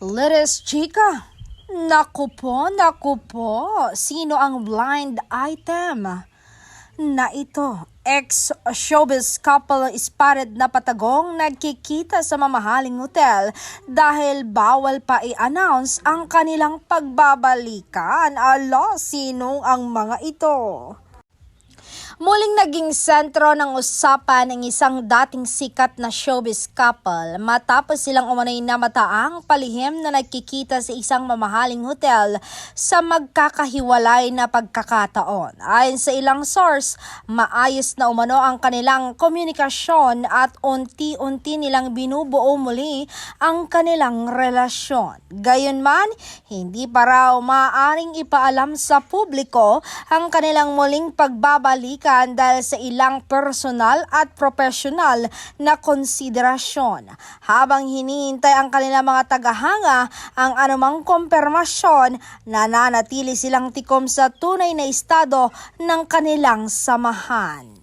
Let's chika. Naku po, sino ang blind item? Na ito, ex-showbiz couple spotted na patagong nagkikita sa mamahaling hotel dahil bawal pa i-announce ang kanilang pagbabalikan. Ala, sino ang mga ito? Muling naging sentro ng usapan ng isang dating sikat na showbiz couple matapos silang umano'y namataang palihim na nagkikita sa isang mamahaling hotel sa magkakahiwalay na pagkakataon. Ayon sa ilang source, maayos na umano ang kanilang komunikasyon at unti-unti nilang binubuo muli ang kanilang relasyon. Gayunman, hindi pa raw maaaring ipaalam sa publiko ang kanilang muling pagbabalikan dahil sa ilang personal at profesional na konsiderasyon. Habang hinihintay ang kanilang mga tagahanga ang anumang kumpirmasyon, nananatili silang tikom sa tunay na estado ng kanilang samahan.